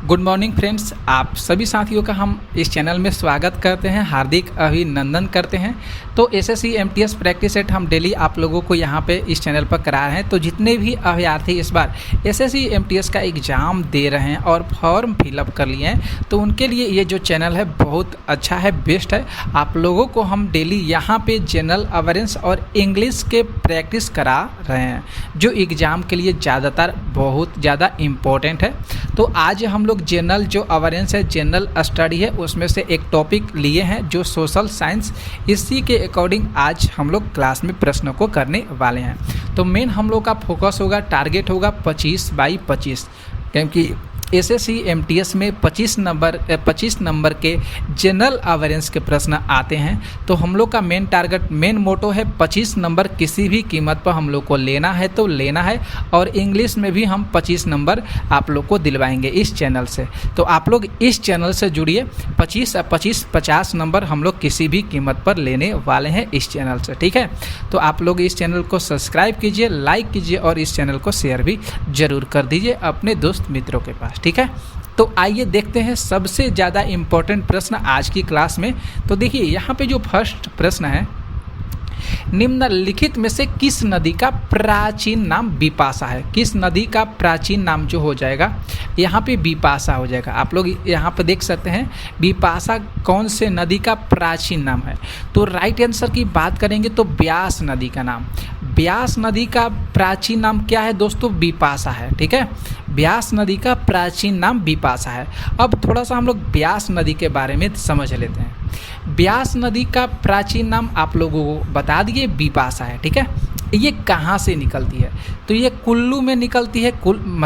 Good morning friends, आप सभी साथियों का हम इस चैनल में स्वागत करते हैं, हार्दिक अभिनंदन करते हैं। तो एसएससी एमटीएस प्रैक्टिस सेट हम डेली आप लोगों को यहाँ पे इस चैनल पर करा रहे हैं। तो जितने भी अभ्यर्थी इस बार एसएससी एमटीएस का एग्ज़ाम दे रहे हैं और फॉर्म फिलअप कर लिए हैं, तो उनके लिए ये जो चैनल है बहुत अच्छा है, बेस्ट है। आप लोगों को हम डेली यहाँ पे जनरल अवेयरेंस और इंग्लिश के प्रैक्टिस करा रहे हैं, जो एग्ज़ाम के लिए ज़्यादातर बहुत ज़्यादा इम्पोर्टेंट है। तो आज हम लोग जनरल जो अवेयरेंस है, जनरल स्टडी है, उसमें से एक टॉपिक लिए हैं जो सोशल साइंस। इसी के अकॉर्डिंग आज हम लोग क्लास में प्रश्नों को करने वाले हैं। तो मेन हम लोग का फोकस होगा, टारगेट होगा 25 बाई 25, क्योंकि एसएससी एमटीएस में 25 नंबर के जनरल अवेयरेंस के प्रश्न आते हैं। तो हम लोग का मेन टारगेट, मेन मोटो है 25 नंबर किसी भी कीमत पर हम लोग को लेना है तो लेना है, और इंग्लिश में भी हम 25 नंबर आप लोग को दिलवाएंगे इस चैनल से। तो आप लोग इस चैनल से जुड़िए, 50 नंबर हम लोग किसी भी कीमत पर लेने वाले हैं इस चैनल से, ठीक है। तो आप लोग इस चैनल को सब्सक्राइब कीजिए, लाइक कीजिए और इस चैनल को शेयर भी ज़रूर कर दीजिए अपने दोस्त मित्रों के पास, ठीक है। तो आइए देखते हैं सबसे ज़्यादा इम्पोर्टेंट प्रश्न आज की क्लास में। तो देखिए यहाँ पे जो फर्स्ट प्रश्न है, निम्नलिखित में से किस नदी का प्राचीन नाम बिपाशा है। किस नदी का प्राचीन नाम जो हो जाएगा यहाँ पे बिपाशा हो जाएगा। आप लोग यहाँ पे देख सकते हैं बिपाशा कौन से नदी का प्राचीन नाम है। तो राइट आंसर की बात करेंगे तो ब्यास नदी का नाम, ब्यास नदी का प्राचीन नाम क्या है दोस्तों? बिपाशा है, ठीक है। ब्यास नदी का प्राचीन नाम बिपाशा है। अब थोड़ा सा हम लोग ब्यास नदी के बारे में समझ लेते हैं। ब्यास नदी का प्राचीन नाम आप लोगों को बता दिए बिपाशा है, ठीक है। ये कहाँ से निकलती है? तो ये कुल्लू में निकलती है,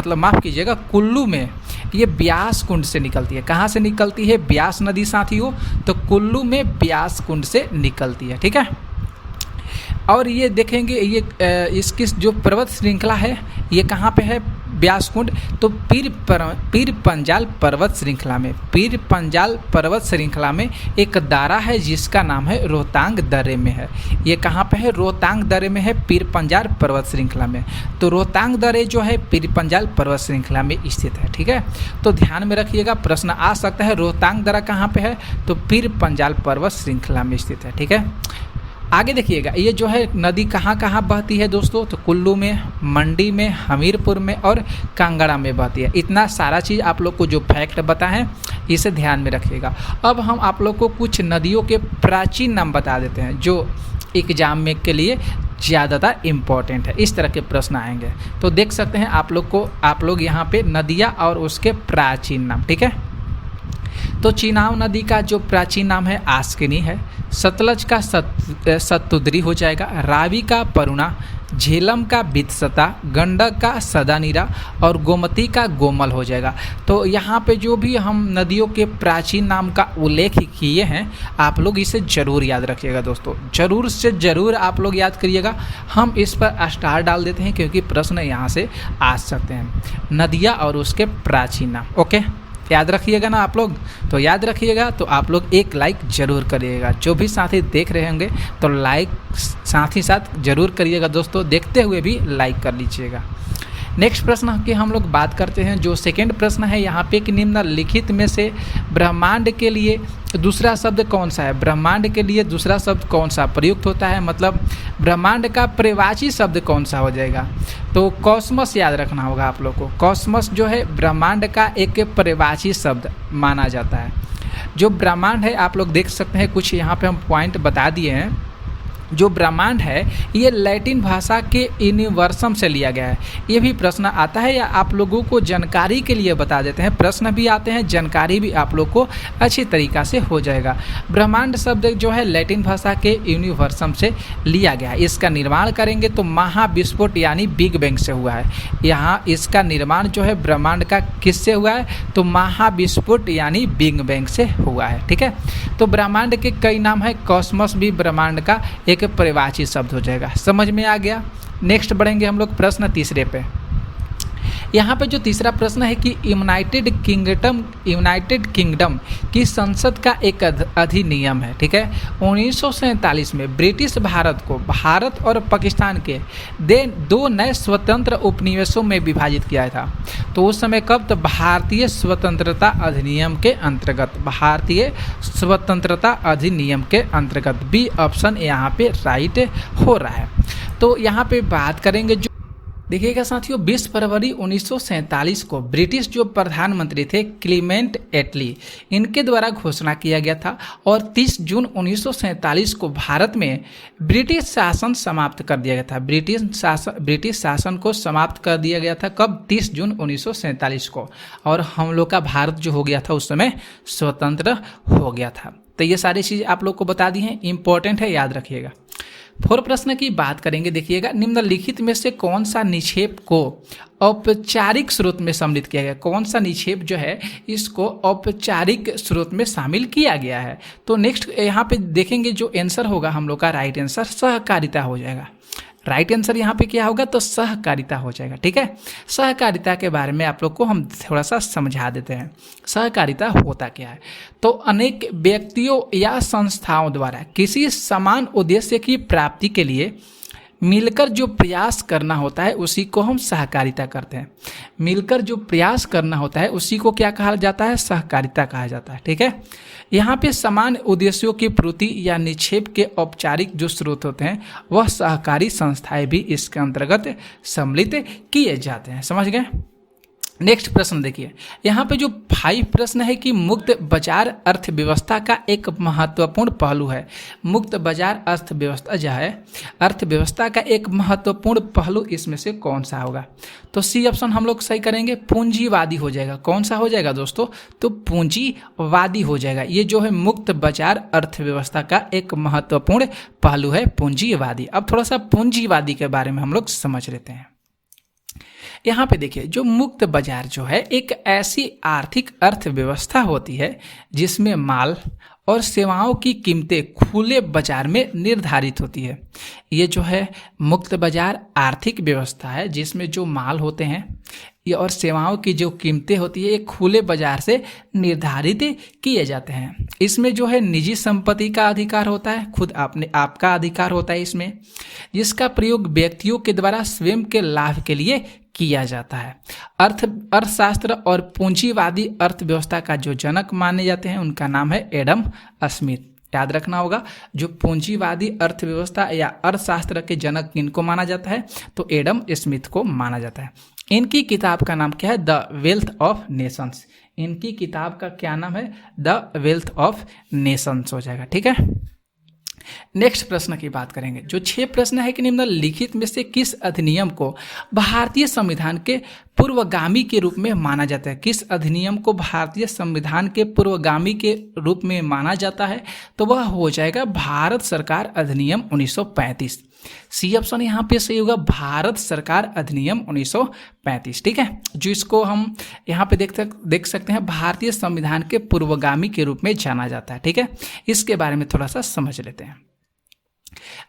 माफ़ कीजिएगा, कुल्लू में ये ब्यास कुंड से निकलती है। कहाँ से निकलती है ब्यास नदी साथियों? तो कुल्लू में ब्यास कुंड से निकलती है, ठीक है। और ये देखेंगे ये इसकी जो पर्वत श्रृंखला है ये कहाँ पे है ब्यास कुंड? तो पीर पंजाल पर्वत श्रृंखला में, पीर पंजाल पर्वत श्रृंखला में एक दारा है जिसका नाम है रोहतांग दर्रे में है। ये कहाँ पे है? रोहतांग दर्रे में है, पीर पंजाल पर्वत श्रृंखला में। तो रोहतांग दर्रे जो है पीर पंजाल पर्वत श्रृंखला में स्थित है, ठीक है। तो ध्यान में रखिएगा, प्रश्न आ सकता है रोहतांग दर्रा कहाँ पे है? तो पीर पंजाल पर्वत श्रृंखला में स्थित है, ठीक है। आगे देखिएगा, ये जो है नदी कहाँ कहाँ बहती है दोस्तों? तो कुल्लू में, मंडी में, हमीरपुर में और कांगड़ा में बहती है। इतना सारा चीज़ आप लोग को जो फैक्ट बताएं इसे ध्यान में रखिएगा। अब हम आप लोग को कुछ नदियों के प्राचीन नाम बता देते हैं जो एग्जाम में के लिए ज़्यादातर इम्पॉर्टेंट है। इस तरह के प्रश्न आएंगे तो देख सकते हैं आप लोग यहाँ पे नदियाँ और उसके प्राचीन नाम, ठीक है। तो चिनाब नदी का जो प्राचीन नाम है आस्किनी है, सतलज का सतुद्री हो जाएगा, रावी का परुणा, झेलम का बितसता, गंडक का सदानीरा और गोमती का गोमल हो जाएगा। तो यहाँ पे जो भी हम नदियों के प्राचीन नाम का उल्लेख किए हैं आप लोग इसे ज़रूर याद रखिएगा दोस्तों, ज़रूर से ज़रूर आप लोग याद करिएगा। हम इस पर स्टार डाल देते हैं क्योंकि प्रश्न यहाँ से आ सकते हैं, नदियाँ और उसके प्राचीन नाम। ओके, याद रखिएगा ना आप लोग? तो याद रखिएगा तो आप लोग एक लाइक ज़रूर करिएगा। जो भी साथी देख रहे होंगे तो लाइक साथ ही साथ ज़रूर करिएगा दोस्तों, देखते हुए भी लाइक कर लीजिएगा। नेक्स्ट प्रश्न की हम लोग बात करते हैं। जो सेकंड प्रश्न है यहाँ पे कि निम्नलिखित में से ब्रह्मांड के लिए दूसरा शब्द कौन सा है? ब्रह्मांड के लिए दूसरा शब्द कौन सा प्रयुक्त होता है, मतलब ब्रह्मांड का पर्यायवाची शब्द कौन सा हो जाएगा? तो कॉस्मस याद रखना होगा आप लोग को। कॉस्मस जो है ब्रह्मांड का एक पर्यायवाची शब्द माना जाता है। जो ब्रह्मांड है आप लोग देख सकते हैं, कुछ यहाँ पे हम पॉइंट बता दिए हैं। जो ब्रह्मांड है ये लैटिन भाषा के यूनिवर्सम से लिया गया है। ये भी प्रश्न आता है या आप लोगों को जानकारी के लिए बता देते हैं, प्रश्न भी आते हैं, जानकारी भी आप लोग को अच्छी तरीक़ा से हो जाएगा। ब्रह्मांड शब्द जो है लैटिन भाषा के यूनिवर्सम से लिया गया है। इसका निर्माण करेंगे तो महाविस्फोट यानी बिग बैंग से हुआ है। यहाँ इसका निर्माण जो है ब्रह्मांड का किससे हुआ है? तो महाविस्फोट यानी बिग बैंग से हुआ है, ठीक है। तो ब्रह्मांड के कई नाम है, कॉस्मस भी ब्रह्मांड का एक पर्यायवाची शब्द हो जाएगा। समझ में आ गया? नेक्स्ट बढ़ेंगे हम लोग प्रश्न तीसरे पे। यहाँ पे जो तीसरा प्रश्न है कि यूनाइटेड किंगडम की संसद का एक अधिनियम है, ठीक है। 1947 में ब्रिटिश भारत को भारत और पाकिस्तान के दो नए स्वतंत्र उपनिवेशों में विभाजित किया था। तो उस समय कब? तो भारतीय स्वतंत्रता अधिनियम के अंतर्गत, भारतीय स्वतंत्रता अधिनियम के अंतर्गत। बी ऑप्शन यहाँ पे राइट हो रहा है। तो यहाँ पे बात करेंगे, जो देखिएगा साथियों, 20 फरवरी 1947 को ब्रिटिश जो प्रधानमंत्री थे क्लीमेंट एटली, इनके द्वारा घोषणा किया गया था और 30 जून 1947 को भारत में ब्रिटिश शासन समाप्त कर दिया गया था। ब्रिटिश शासन को समाप्त कर दिया गया था कब? 30 जून 1947 को। और हम लोग का भारत जो हो गया था उस समय स्वतंत्र हो गया था। तो ये सारी चीज़ आप लोग को बता दी हैं, इंपॉर्टेंट है, याद रखिएगा। 4 प्रश्न की बात करेंगे। देखिएगा, निम्नलिखित में से कौन सा निक्षेप को औपचारिक स्रोत में सम्मिलित किया गया? कौन सा निक्षेप जो है इसको औपचारिक स्रोत में शामिल किया गया है? तो नेक्स्ट यहाँ पे देखेंगे, जो आंसर होगा हम लोग का राइट आंसर सहकारिता हो जाएगा। राइट आंसर यहाँ पे क्या होगा? तो सहकारिता हो जाएगा, ठीक है। सहकारिता के बारे में आप लोग को हम थोड़ा सा समझा देते हैं, सहकारिता होता क्या है। तो अनेक व्यक्तियों या संस्थाओं द्वारा किसी समान उद्देश्य की प्राप्ति के लिए मिलकर जो प्रयास करना होता है उसी को हम सहकारिता करते हैं। मिलकर जो प्रयास करना होता है उसी को क्या कहा जाता है? सहकारिता कहा जाता है, ठीक है। यहाँ पे समान उद्देश्यों की पूर्ति या निक्षेप के औपचारिक जो स्रोत होते हैं वह सहकारी संस्थाएं भी इसके अंतर्गत सम्मिलित किए जाते हैं। समझ गए? नेक्स्ट प्रश्न देखिए, यहाँ पे जो 5 प्रश्न है कि मुक्त बाजार अर्थव्यवस्था का एक महत्वपूर्ण पहलू है। मुक्त बाजार अर्थव्यवस्था जो है, अर्थव्यवस्था का एक महत्वपूर्ण पहलू इसमें से कौन सा होगा? तो सी ऑप्शन हम लोग सही करेंगे, पूंजीवादी हो जाएगा। कौन सा हो जाएगा दोस्तों? तो पूंजीवादी हो जाएगा। ये जो है मुक्त बाजार अर्थव्यवस्था का एक महत्वपूर्ण पहलू है, पूंजीवादी। अब थोड़ा सा पूंजीवादी के बारे में हम लोग समझ लेते हैं। यहाँ पे देखिए, जो मुक्त बाजार जो है एक ऐसी आर्थिक अर्थव्यवस्था होती है जिसमें माल और सेवाओं की कीमतें खुले बाजार में निर्धारित होती है। ये जो है मुक्त बाजार आर्थिक व्यवस्था है जिसमें जो माल होते हैं ये और सेवाओं की जो कीमतें होती है ये खुले बाजार से निर्धारित किए जाते हैं। इसमें जो है निजी संपत्ति का अधिकार होता है, खुद आपका अधिकार होता है इसमें, जिसका प्रयोग व्यक्तियों के द्वारा स्वयं के लाभ के लिए किया जाता है। अर्थशास्त्र और पूंजीवादी अर्थव्यवस्था का जो जनक माने जाते हैं उनका नाम है एडम स्मिथ। याद रखना होगा, जो पूंजीवादी अर्थव्यवस्था या अर्थशास्त्र के जनक किनको माना जाता है? तो एडम स्मिथ को माना जाता है। इनकी किताब का नाम क्या है? The wealth of Nations. इनकी किताब का क्या नाम है? द वेल्थ ऑफ नेशंस हो जाएगा, ठीक है। नेक्स्ट प्रश्न की बात करेंगे। जो 6 प्रश्न है कि निम्नलिखित में से किस अधिनियम को भारतीय संविधान के पूर्वगामी के रूप में माना जाता है? किस अधिनियम को भारतीय संविधान के पूर्वगामी के रूप में माना जाता है? तो वह हो जाएगा भारत सरकार अधिनियम 1935। सी ऑप्शन यहाँ पे सही होगा, भारत सरकार अधिनियम 1935, ठीक है। जो इसको हम यहाँ पे देख सकते हैं भारतीय संविधान के पूर्वगामी के रूप में जाना जाता है, ठीक है। इसके बारे में थोड़ा सा समझ लेते हैं।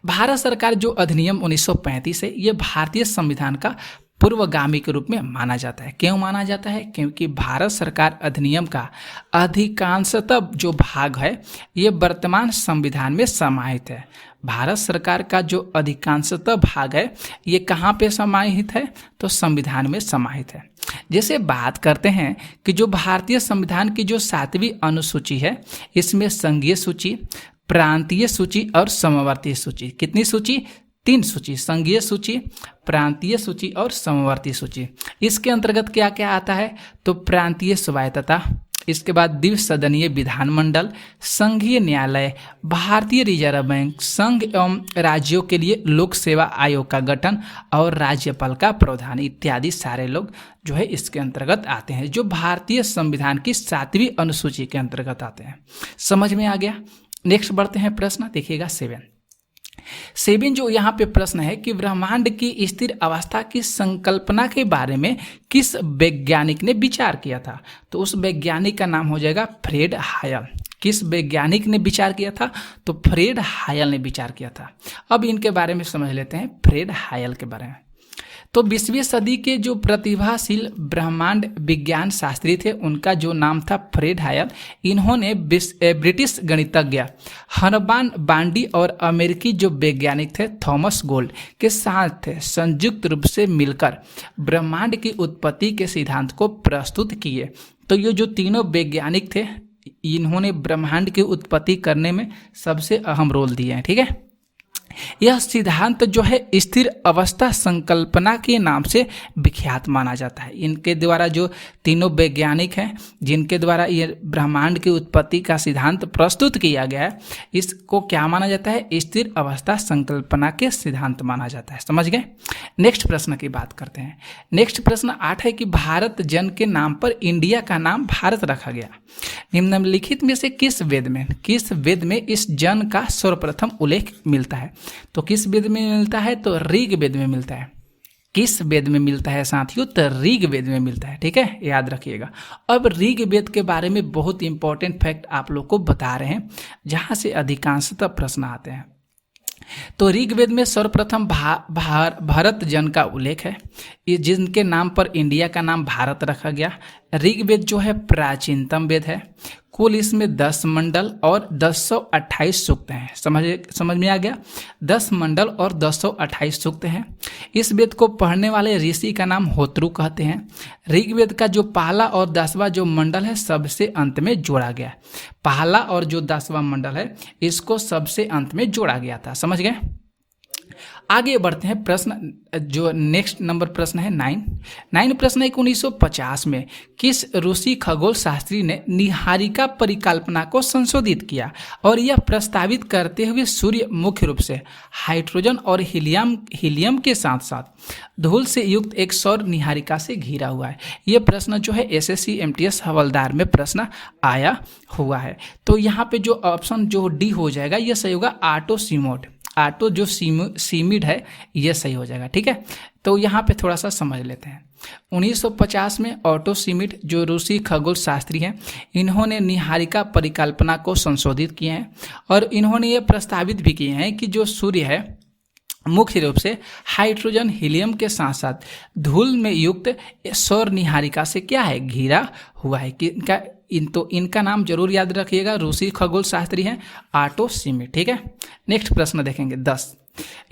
भारत सरकार जो अधिनियम 1935 है ये भारतीय संविधान का पूर्वगामी के रूप में माना जाता है। क्यों माना जाता है? क्योंकि भारत सरकार अधिनियम का अधिकांशतः जो भाग है ये वर्तमान संविधान में समाहित है। भारत सरकार का जो अधिकांशतः भाग है ये कहाँ पे समाहित है? तो संविधान में समाहित है। जैसे बात करते हैं कि जो भारतीय संविधान की जो 7वीं अनुसूची है इसमें संघीय सूची, प्रांतीय सूची और समवर्ती सूची, कितनी सूची? 3 सूची, संघीय सूची, प्रांतीय सूची और समवर्ती सूची। इसके अंतर्गत क्या क्या आता है? तो प्रांतीय स्वायत्तता, इसके बाद द्विसदनीय विधानमंडल, संघीय न्यायालय, भारतीय रिजर्व बैंक, संघ एवं राज्यों के लिए लोक सेवा आयोग का गठन और राज्यपाल का प्रावधान इत्यादि सारे लोग जो है इसके अंतर्गत आते हैं, जो भारतीय संविधान की 7वीं अनुसूची के अंतर्गत आते हैं। समझ में आ गया? नेक्स्ट बढ़ते हैं प्रश्न, देखिएगा 7 जो यहाँ पे प्रश्न है कि ब्रह्मांड की स्थिर अवस्था की संकल्पना के बारे में किस वैज्ञानिक ने विचार किया था? तो उस वैज्ञानिक का नाम हो जाएगा फ्रेड हायल। किस वैज्ञानिक ने विचार किया था? तो फ्रेड हायल ने विचार किया था। अब इनके बारे में समझ लेते हैं, फ्रेड हायल के बारे में। तो 20वीं सदी के जो प्रतिभाशील ब्रह्मांड विज्ञान शास्त्री थे उनका जो नाम था फ्रेड हायल, इन्होंने ब्रिटिश गणितज्ञ हर्मान बांडी और अमेरिकी जो वैज्ञानिक थे थॉमस गोल्ड के साथ संयुक्त रूप से मिलकर ब्रह्मांड की उत्पत्ति के सिद्धांत को प्रस्तुत किए। तो ये जो तीनों वैज्ञानिक थे इन्होंने ब्रह्मांड की उत्पत्ति करने में सबसे अहम रोल दिए हैं। ठीक है, यह सिद्धांत जो है स्थिर अवस्था संकल्पना के नाम से विख्यात माना जाता है। इनके द्वारा जो तीनों वैज्ञानिक हैं जिनके द्वारा ये ब्रह्मांड की उत्पत्ति का सिद्धांत प्रस्तुत किया गया है, इसको क्या माना जाता है? स्थिर अवस्था संकल्पना के सिद्धांत माना जाता है। समझ गए? नेक्स्ट प्रश्न की बात करते हैं। नेक्स्ट प्रश्न 8 है कि भारत जन के नाम पर इंडिया का नाम भारत रखा गया। निम्नलिखित में से किस वेद में इस जन का सर्वप्रथम उल्लेख मिलता है? तो किस वेद में मिलता है? तो ऋग वेद में मिलता है। किस वेद में मिलता है साथियों? तो ऋग वेद में मिलता है। ठीक है, याद रखिएगा। अब ऋग वेद के बारे में बहुत इंपॉर्टेंट फैक्ट आप लोग को बता रहे हैं जहां से अधिकांशतः प्रश्न आते हैं। तो ऋग्वेद में सर्वप्रथम भरत जन का उल्लेख है, ये जिनके नाम पर इंडिया का नाम भारत रखा गया। ऋग्वेद जो है प्राचीनतम वेद है। कुल इसमें 10 मंडल और 1028 सूक्त हैं। समझ में आ गया? 10 मंडल और 1028 सूक्त हैं। इस वेद को पढ़ने वाले ऋषि का नाम होत्रु कहते हैं। ऋग्वेद का जो पहला और 10वां जो मंडल है सबसे अंत में जोड़ा गया। पहला और जो 10वां मंडल है इसको सबसे अंत में जोड़ा गया था। समझ गए? आगे बढ़ते हैं। प्रश्न जो नेक्स्ट नंबर प्रश्न है 9 प्रश्न है कि 1950 में किस रूसी खगोल शास्त्री ने निहारिका परिकल्पना को संशोधित किया और यह प्रस्तावित करते हुए सूर्य मुख्य रूप से हाइड्रोजन और हीलियम के साथ साथ धूल से युक्त एक सौर निहारिका से घिरा हुआ है। यह प्रश्न जो है SSC MTS हवलदार में प्रश्न आया हुआ है। तो यहाँ पे जो ऑप्शन जो डी हो जाएगा यह सही होगा। ऑटो जो सीमिड है ये सही हो जाएगा। ठीक है, तो यहाँ पे थोड़ा सा समझ लेते हैं। 1950 में ऑटो सीमिड जो रूसी खगोल शास्त्री हैं इन्होंने निहारिका परिकल्पना को संशोधित किए हैं और इन्होंने ये प्रस्तावित भी किए हैं कि जो सूर्य है मुख्य रूप से हाइड्रोजन हीलियम के साथ साथ धूल में युक्त सौर निहारिका से क्या है? घिरा हुआ है। कि इनका नाम जरूर याद रखिएगा। रूसी खगोल शास्त्री हैं ऑटो सीमिड। ठीक है, नेक्स्ट प्रश्न देखेंगे 10।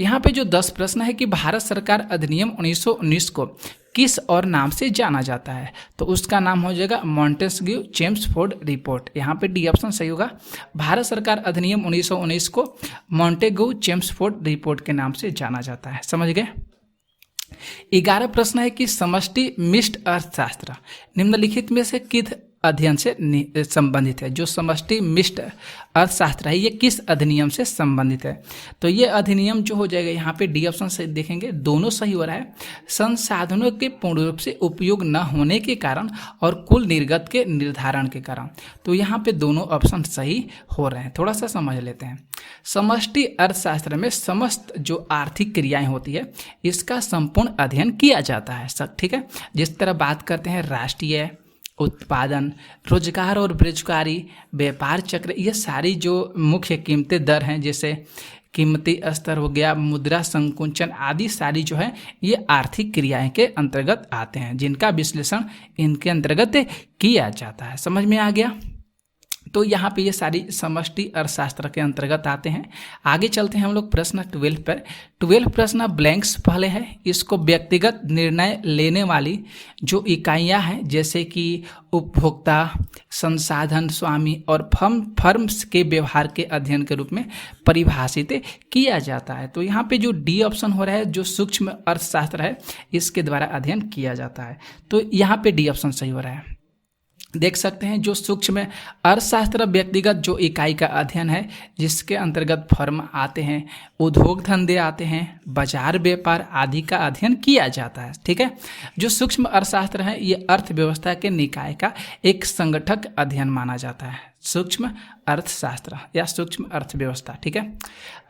यहाँ पे जो 10 प्रश्न है कि भारत सरकार अधिनियम 1919 को किस और नाम से जाना जाता है? तो उसका नाम हो जाएगा मॉन्टेस्क्यू चेम्सफोर्ड रिपोर्ट। यहाँ पे डी ऑप्शन सही होगा। भारत सरकार अधिनियम 1919 को मॉन्टेग्यू चेम्सफोर्ड रिपोर्ट के नाम से जाना जाता है। समझ गए? 11 प्रश्न है कि समष्टि मिश्र अर्थशास्त्र निम्नलिखित में से किस अध्ययन से संबंधित है? जो समष्टि मिश्र अर्थशास्त्र है ये किस अधिनियम से संबंधित है? तो ये अधिनियम जो हो जाएगा यहाँ पे डी ऑप्शन से देखेंगे दोनों सही हो रहा है। संसाधनों के पूर्ण रूप से उपयोग न होने के कारण और कुल निर्गत के निर्धारण के कारण। तो यहाँ पे दोनों ऑप्शन सही हो रहे हैं। थोड़ा सा समझ लेते हैं। समष्टि अर्थशास्त्र में समस्त जो आर्थिक क्रियाएं होती है इसका संपूर्ण अध्ययन किया जाता है। ठीक है, जिस तरह बात करते हैं राष्ट्रीय उत्पादन, रोजगार और बेरोजगारी, व्यापार चक्र, ये सारी जो मुख्य कीमतें दर हैं जैसे कीमती स्तर हो गया, मुद्रा संकुचन आदि सारी जो है ये आर्थिक क्रियाएं के अंतर्गत आते हैं जिनका विश्लेषण इनके अंतर्गत किया जाता है। समझ में आ गया? तो यहाँ पे ये सारी समष्टि अर्थशास्त्र के अंतर्गत आते हैं। आगे चलते हैं हम लोग प्रश्न 12 पर। 12 प्रश्न ब्लैंक्स पहले है। इसको व्यक्तिगत निर्णय लेने वाली जो इकाइयाँ हैं जैसे कि उपभोक्ता, संसाधन स्वामी और फर्म्स के व्यवहार के अध्ययन के रूप में परिभाषित किया जाता है। तो यहाँ पे जो डी ऑप्शन हो रहा है जो सूक्ष्म अर्थशास्त्र है इसके द्वारा अध्ययन किया जाता है। तो यहाँ पे डी ऑप्शन सही हो रहा है। देख सकते हैं जो सूक्ष्म अर्थशास्त्र व्यक्तिगत जो इकाई का अध्ययन है जिसके अंतर्गत फर्म आते हैं, उद्योग धंधे आते हैं, बाजार व्यापार आदि का अध्ययन किया जाता है। ठीक है, जो सूक्ष्म अर्थशास्त्र है ये अर्थव्यवस्था के निकाय का एक संगठक अध्ययन माना जाता है। सूक्ष्म अर्थशास्त्र या सूक्ष्म अर्थव्यवस्था। ठीक है,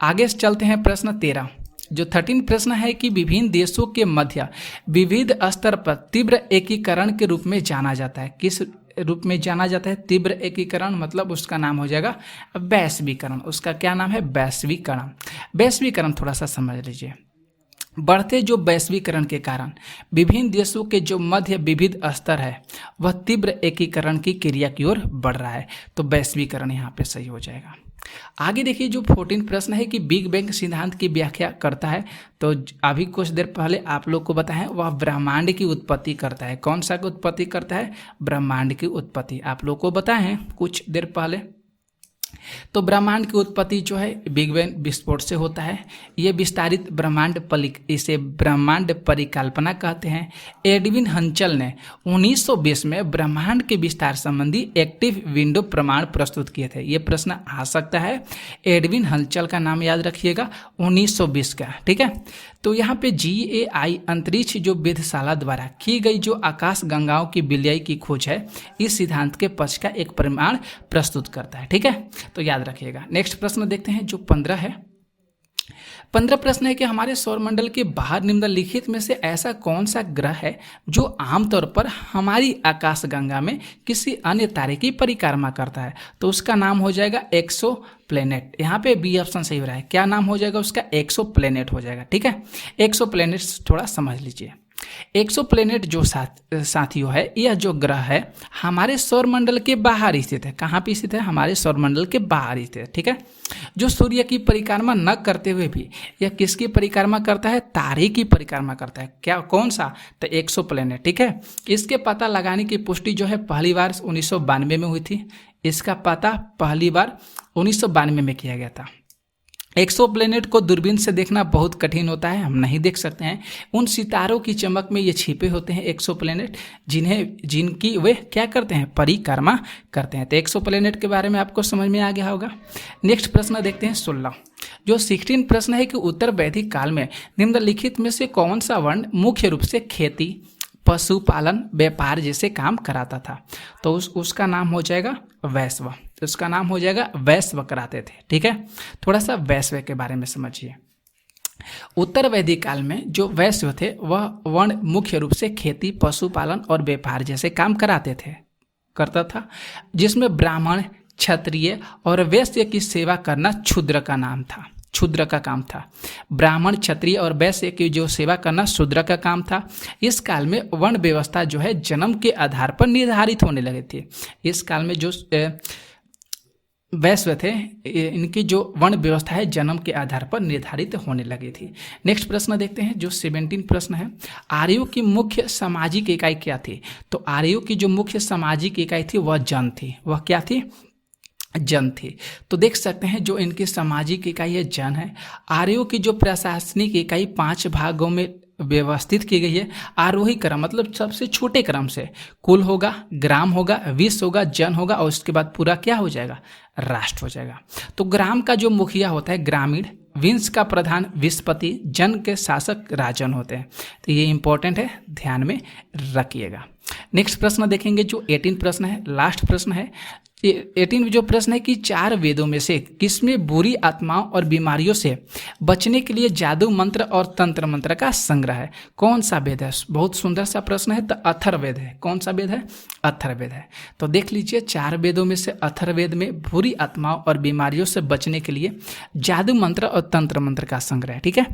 आगे चलते हैं प्रश्न 13। जो 13 प्रश्न है कि विभिन्न देशों के मध्य विविध स्तर पर तीव्र एकीकरण के रूप में जाना जाता है। किस रूप में जाना जाता है? तीव्र एकीकरण मतलब उसका नाम हो जाएगा वैश्वीकरण। उसका क्या नाम है? वैश्वीकरण। वैश्वीकरण थोड़ा सा समझ लीजिए। बढ़ते जो वैश्वीकरण के कारण विभिन्न देशों के जो मध्य विविध स्तर है वह तीव्र एकीकरण की क्रिया की ओर बढ़ रहा है। तो वैश्वीकरण यहाँ पे सही हो जाएगा। आगे देखिए जो 14 प्रश्न है कि बिग बैंग सिद्धांत की व्याख्या करता है। तो अभी कुछ देर पहले आप लोग को बताएं वह ब्रह्मांड की उत्पत्ति करता है। कौन सा की उत्पत्ति करता है? ब्रह्मांड की उत्पत्ति आप लोग को बताएं कुछ देर पहले। तो ब्रह्मांड की उत्पत्ति जो है बिग बैंग विस्फोट से होता है। ये विस्तारित इसे ब्रह्मांड परिकल्पना कहते हैं। एडविन हंचल ने 1920 में ब्रह्मांड के विस्तार संबंधी एक्टिव विंडो प्रमाण प्रस्तुत किए थे। ये प्रश्न आ सकता है। एडविन हंचल का नाम याद रखिएगा, 1920 का, ठीक है। तो यहाँ पे GAI अंतरिक्ष जो वेधशाला द्वारा की गई जो आकाश गंगाओं की विलय की खोज है इस सिद्धांत के पक्ष का एक प्रमाण प्रस्तुत करता है, ठीक है। तो याद रखिएगा। नेक्स्ट प्रश्न देखते हैं जो 15 है। 15 प्रश्न है कि हमारे सौरमंडल के बाहर निम्नलिखित में से ऐसा कौन सा ग्रह है जो आमतौर पर हमारी आकाशगंगा में किसी अन्य तारे की परिक्रमा करता है? तो उसका नाम हो जाएगा एक्सो प्लेनेट। यहाँ पे बी ऑप्शन सही हो रहा है। क्या नाम हो जाएगा उसका? एक्सो प्लेनेट हो जाएगा, ठीक है। एक्सो प्लेनेट थोड़ा समझ लीजिए। एक्सो प्लेनेट जो साथियों है, यह जो ग्रह है हमारे सौरमंडल के बाहर स्थित है। कहाँ पे स्थित है? हमारे सौरमंडल के बाहर स्थित है, ठीक है। जो सूर्य की परिक्रमा न करते हुए भी यह किसकी परिक्रमा करता है? तारे की परिक्रमा करता है। क्या, कौन सा? तो एक्सो प्लेनेट, ठीक है। इसके पता लगाने की पुष्टि जो है पहली बार 1992 में हुई थी। इसका पता पहली बार 1992 में किया गया था। एक्सोप्लैनेट को दूरबीन से देखना बहुत कठिन होता है, हम नहीं देख सकते हैं। उन सितारों की चमक में ये छिपे होते हैं एक्सोप्लैनेट, जिनकी वे क्या करते हैं? परिक्रमा करते हैं। तो एक्सोप्लैनेट के बारे में आपको समझ में आ गया होगा। नेक्स्ट प्रश्न देखते हैं 16। जो 16 प्रश्न है कि उत्तर वैदिक काल में निम्नलिखित में से कौन सा वर्ण मुख्य रूप से खेती, पशुपालन, व्यापार जैसे काम कराता था? तो उसका नाम हो जाएगा वैश्व। तो उसका नाम हो जाएगा वैश्व कराते थे, ठीक है। थोड़ा सा वैश्व के बारे में समझिए। उत्तर वैदिक काल में जो वैश्व थे वह वर्ण मुख्य रूप से खेती, पशुपालन और व्यापार जैसे काम करता था, जिसमें ब्राह्मण, क्षत्रिय और वैश्य की सेवा करना शूद्र का काम था। ब्राह्मण, क्षत्रिय और वैश्य की जो सेवा करना शूद्र का काम था। इस काल में वर्ण व्यवस्था जो है जन्म के आधार पर निर्धारित होने लगे थे। इस काल में जो वैश्य थे इनकी जो वर्ण व्यवस्था है जन्म के आधार पर निर्धारित होने लगी थी। नेक्स्ट प्रश्न देखते हैं जो 17 प्रश्न है। आर्यों की मुख्य सामाजिक इकाई क्या थी? तो आर्यों की जो मुख्य सामाजिक इकाई थी वह जन थी। वह क्या थी? जन थी। तो देख सकते हैं जो इनकी सामाजिक इकाई है जन है। आर्यों की जो प्रशासनिक इकाई 5 भागों में व्यवस्थित की गई है। आरोही क्रम मतलब सबसे छोटे क्रम से कुल होगा, ग्राम होगा, विश्व होगा, जन होगा और उसके बाद पूरा क्या हो जाएगा? राष्ट्र हो जाएगा। तो ग्राम का जो मुखिया होता है ग्रामीण, विंश का प्रधान विस्पति, जन के शासक राजन होते हैं। तो ये इंपॉर्टेंट है, ध्यान में रखिएगा। नेक्स्ट प्रश्न देखेंगे जो 18 प्रश्न है, लास्ट प्रश्न है। 18 जो प्रश्न है कि 4 वेदों में से किसमें बुरी आत्माओं और बीमारियों से बचने के लिए जादू मंत्र और तंत्र मंत्र का संग्रह है? कौन सा वेद है? बहुत सुंदर सा प्रश्न है। तो अथर्ववेद है। कौन सा वेद है? अथर्ववेद है। तो देख लीजिए 4 वेदों में से अथर्ववेद में बुरी आत्माओं और बीमारियों से बचने के लिए जादू मंत्र और तंत्र मंत्र का संग्रह है, ठीक है।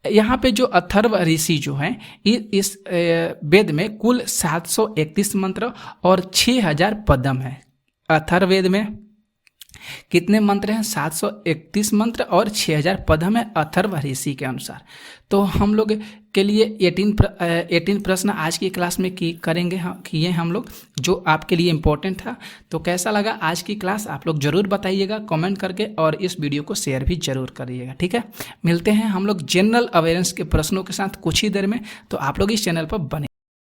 यहाँ पे जो अथर्व ऋषि जो हैं इस वेद में कुल 731 मंत्र और 6000 पद्म है। अथर्ववेद में कितने मंत्र हैं? 731 मंत्र और 6000 पद्म है अथर्व ऋषि के अनुसार। तो हम लोग के लिए 18 प्रश्न आज की क्लास में किए हम लोग, जो आपके लिए इम्पोर्टेंट था। तो कैसा लगा आज की क्लास आप लोग ज़रूर बताइएगा कमेंट करके, और इस वीडियो को शेयर भी जरूर करिएगा, ठीक है। मिलते हैं हम लोग जनरल अवेयरनेस के प्रश्नों के साथ कुछ ही देर में। तो आप लोग इस चैनल पर बने